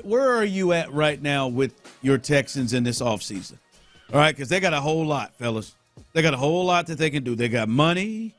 Where are you at right now with your Texans in this offseason? All right, because they got a whole lot, fellas. They got a whole lot that they can do. They got money,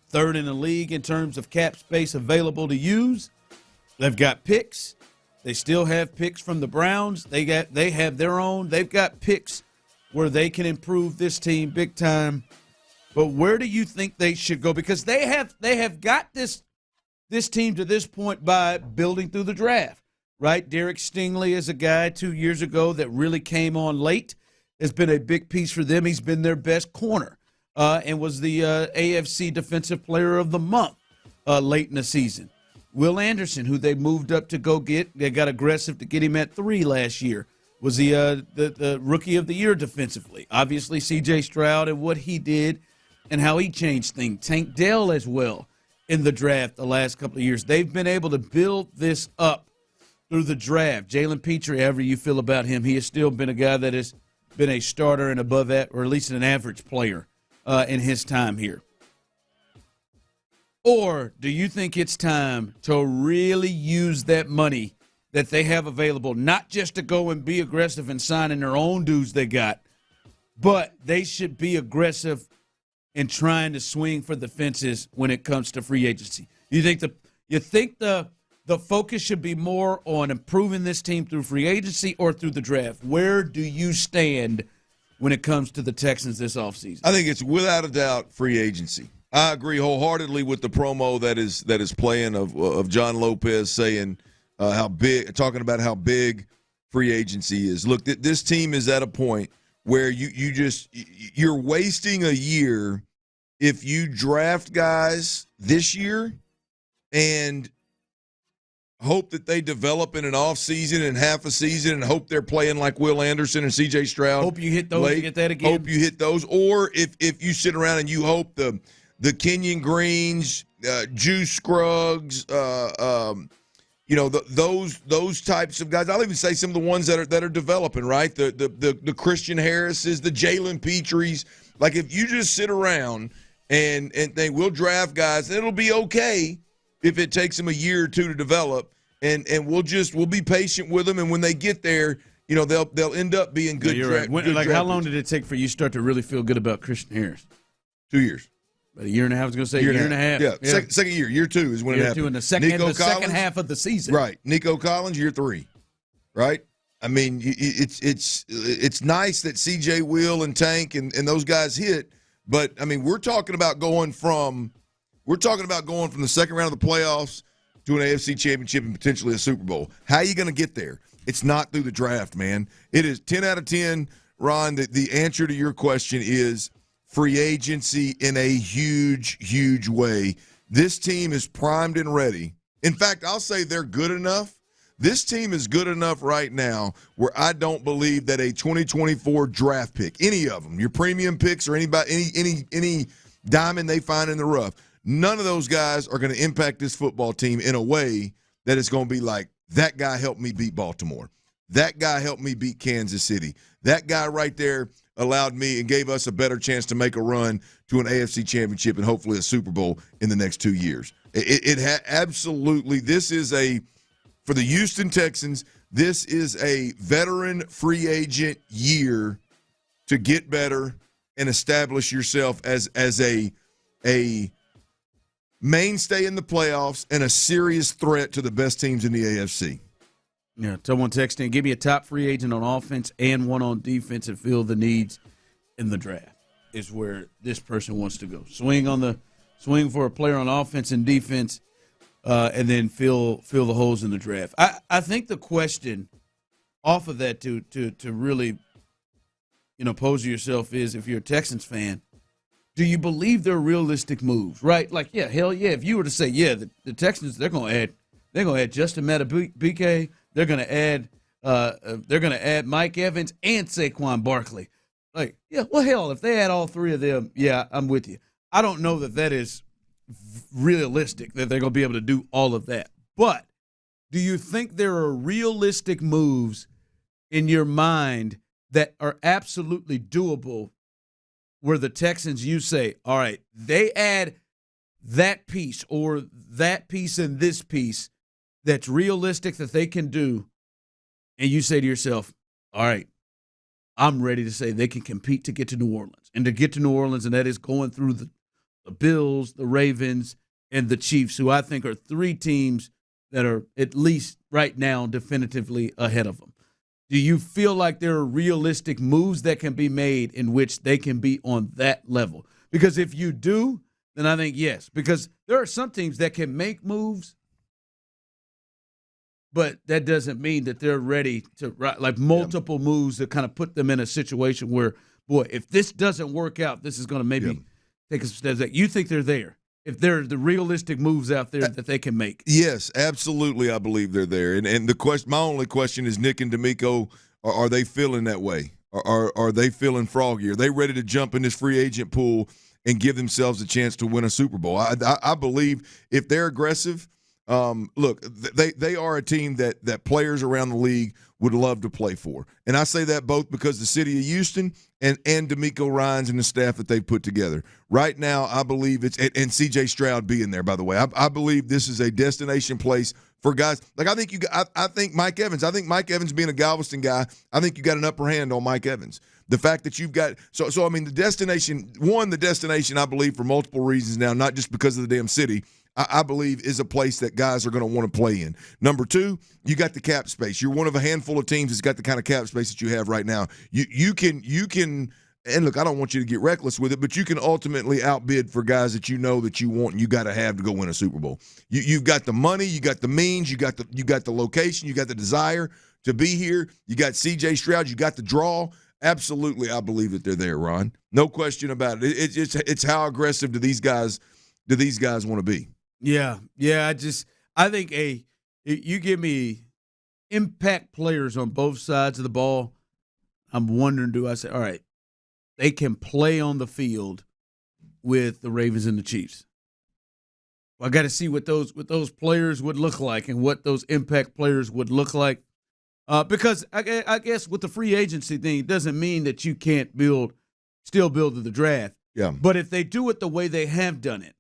third in the league in terms of cap space available to use. They've got picks. They still have picks from the Browns. They have their own. They've got picks where they can improve this team big time. But where do you think they should go? Because they have got this team to this point by building through the draft, right? Derek Stingley is a guy 2 years ago that really came on late. Has been a big piece for them. He's been their best corner and was the AFC Defensive Player of the Month late in the season. Will Anderson, who they moved up to go get, they got aggressive to get him at 3 last year, was the Rookie of the Year defensively. Obviously, C.J. Stroud and what he did and how he changed things. Tank Dell as well in the draft the last couple of years. They've been able to build this up through the draft. Jalen Petrie, however you feel about him, he has still been a guy that has been a starter and above that, or at least an average player in his time here. Or do you think it's time to really use that money that they have available, not just to go and be aggressive and signing their own dudes they got, but they should be aggressive in trying to swing for the fences when it comes to free agency? You think the focus should be more on improving this team through free agency or through the draft? Where do you stand when it comes to the Texans this offseason? I think it's without a doubt free agency. I agree wholeheartedly with the promo that is playing of John Lopez saying talking about how big free agency is. Look, this team is at a point where you're wasting a year if you draft guys this year and hope that they develop in an offseason and half a season and hope they're playing like Will Anderson and C.J. Stroud. Hope you hit those. You get that again. Hope you hit those. Or if you sit around and you hope the Kenyon Greens, Juice Scruggs, those types of guys. I'll even say some of the ones that are developing, right? The Christian Harrises, the Jalen Petries. Like if you just sit around and think we'll draft guys, it'll be okay if it takes them a year or two to develop, and we'll be patient with them, and when they get there, they'll end up being good. Right. How long did it take for you to start to really feel good about Christian Harris? 2 years. About a year and a half. I was going to say year and a half. Yeah. Second year. Year 2 is when it happened. In the second half of the season. Right. Nico Collins, year 3. Right. I mean, it's nice that C.J. Will and Tank and those guys hit, but I mean, we're talking about going from the second round of the playoffs to an AFC Championship and potentially a Super Bowl. How are you going to get there? It's not through the draft, man. It is 10 out of 10, Ron. The answer to your question is free agency in a huge, huge way. This team is primed and ready. In fact, I'll say they're good enough. This team is good enough right now where I don't believe that a 2024 draft pick, any of them, your premium picks or anybody, any diamond they find in the rough, none of those guys are going to impact this football team in a way that it's going to be like, that guy helped me beat Baltimore. That guy helped me beat Kansas City. That guy right there allowed me and gave us a better chance to make a run to an AFC Championship and hopefully a Super Bowl in the next 2 years. Absolutely, for the Houston Texans, this is a veteran free agent year to get better and establish yourself as a mainstay in the playoffs and a serious threat to the best teams in the AFC. Yeah, someone texting, give me a top free agent on offense and one on defense and fill the needs in the draft is where this person wants to go. Swing for a player on offense and defense, and then fill the holes in the draft. I think the question off of that to really, pose to yourself is, if you're a Texans fan, do you believe they're realistic moves, right? Like, yeah, hell yeah. If you were to say, yeah, the Texans, they're going to add Justin Madubuike, they're going to add Mike Evans and Saquon Barkley. Like, yeah, well, hell, if they add all three of them, yeah, I'm with you. I don't know that is realistic that they're going to be able to do all of that. But do you think there are realistic moves in your mind that are absolutely doable where the Texans, you say, all right, they add that piece or that piece and this piece that's realistic that they can do and you say to yourself, all right, I'm ready to say they can compete to get to New Orleans. And to get to New Orleans, and that is going through the Bills, the Ravens, and the Chiefs, who I think are three teams that are at least right now definitively ahead of them. Do you feel like there are realistic moves that can be made in which they can be on that level? Because if you do, then I think yes. Because there are some teams that can make moves, but that doesn't mean that they're ready to, like, multiple moves that kind of put them in a situation where, boy, if this doesn't work out, this is going to maybe take us steps back. You think they're there? If there are the realistic moves out there that they can make? Yes, absolutely. I believe they're there. And the question, my only question is, Nick and D'Amico, are they feeling that way? Are they feeling froggy? Are they ready to jump in this free agent pool and give themselves a chance to win a Super Bowl? I believe if they're aggressive, look, they are a team that players around the league would love to play for. And I say that both because the city of Houston and D'Amico Ryans and the staff that they've put together. Right now, I believe it's – and C.J. Stroud being there, by the way. I believe this is a destination place for guys. Like, I think Mike Evans. I think Mike Evans being a Galveston guy, I think you got an upper hand on Mike Evans. The fact that you've got – so I mean, the destination, I believe, for multiple reasons now, not just because of the damn city – I believe is a place that guys are going to want to play in. Number two, you got the cap space. You're one of a handful of teams that's got the kind of cap space that you have right now. You can, and look, I don't want you to get reckless with it, but you can ultimately outbid for guys that you know that you want and you got to have to go win a Super Bowl. You've got the money, you got the means, you got the location, you got the desire to be here. You got C.J. Stroud, you got the draw. Absolutely, I believe that they're there, Ron. No question about it. It's how aggressive do these guys want to be? Yeah. I think you give me impact players on both sides of the ball. I'm wondering, do I say, all right, they can play on the field with the Ravens and the Chiefs? Well, I got to see what those players would look like and what those impact players would look like. Because I guess with the free agency thing, it doesn't mean that you can't still build to the draft. Yeah. But if they do it the way they have done it,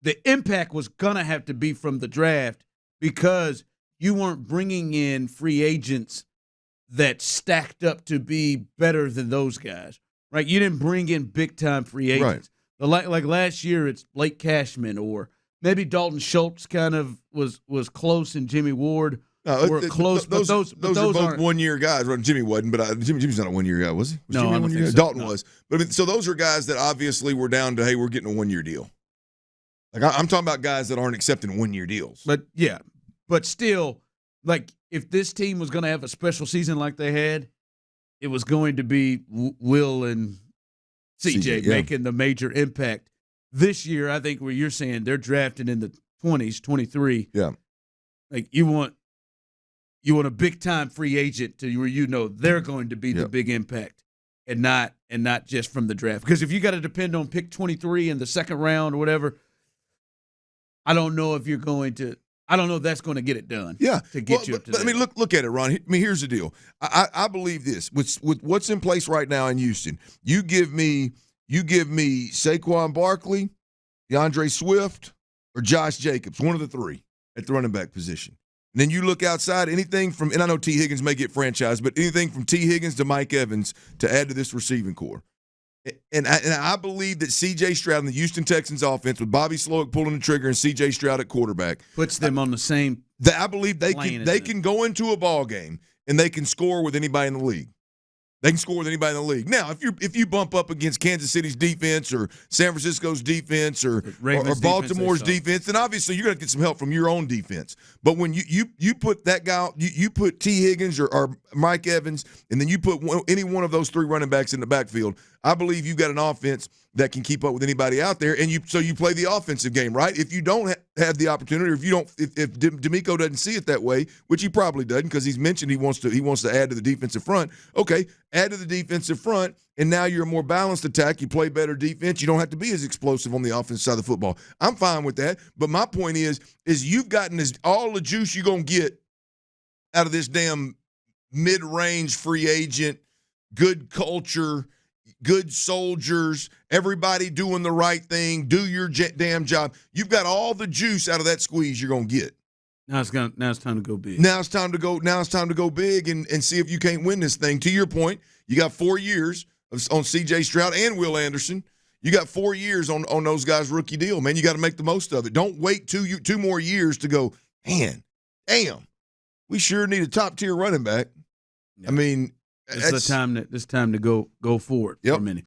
the impact was going to have to be from the draft because you weren't bringing in free agents that stacked up to be better than those guys, right? You didn't bring in big-time free agents. Right. Like last year, it's Blake Cashman, or maybe Dalton Schultz kind of was close, and Jimmy Ward were close. Those are both one-year guys. Well, Jimmy wasn't, but Jimmy's not a one-year guy, was he? No, Jimmy I don't think so. Dalton was. But I mean, so those are guys that obviously were down to, hey, we're getting a one-year deal. Like, I'm talking about guys that aren't accepting one-year deals. But still, like, if this team was going to have a special season like they had, it was going to be Will and CJ making the major impact. This year, I think where you're saying they're drafting in the 20s, 23. Yeah. Like, you want a big-time free agent to where you know they're going to be the big impact and not just from the draft. Because if you got to depend on pick 23 in the second round or whatever, I don't know if you're going to – I don't know if that's going to get it done. Yeah. To get you up to that. I mean, look at it, Ron. I mean, here's the deal. I believe this. With what's in place right now in Houston, you give me Saquon Barkley, DeAndre Swift, or Josh Jacobs, one of the three at the running back position. And then you look outside, anything from – and I know T. Higgins may get franchised, but anything from T. Higgins to Mike Evans to add to this receiving core. And I believe that C.J. Stroud in the Houston Texans offense, with Bobby Slowick pulling the trigger and C.J. Stroud at quarterback, puts them on the same. I believe they can go into a ball game and they can score with anybody in the league. They can score with anybody in the league. Now, if you bump up against Kansas City's defense or San Francisco's defense or Baltimore's defense, then obviously you're going to get some help from your own defense. But when you put that guy, you put T. Higgins or Mike Evans, and then you put any one of those three running backs in the backfield, I believe you've got an offense that can keep up with anybody out there, and you play the offensive game, right? If you don't have the opportunity, or if D'Amico doesn't see it that way, which he probably doesn't, because he's mentioned he wants to add to the defensive front. Okay, add to the defensive front, and now you're a more balanced attack. You play better defense. You don't have to be as explosive on the offensive side of the football. I'm fine with that, but my point is you've gotten all the juice you're gonna get out of this damn mid-range free agent, good culture, good soldiers, everybody doing the right thing, do your damn job. You've got all the juice out of that squeeze you're going to get. Now it's time to go big. Now it's time to go big and see if you can't win this thing. To your point, you got 4 years on C.J. Stroud and Will Anderson. You got 4 years on those guys' rookie deal, man. You got to make the most of it. Don't wait 2 more years to go, man, damn, we sure need a top-tier running back. Yeah. I mean, it's time to go for it for a minute.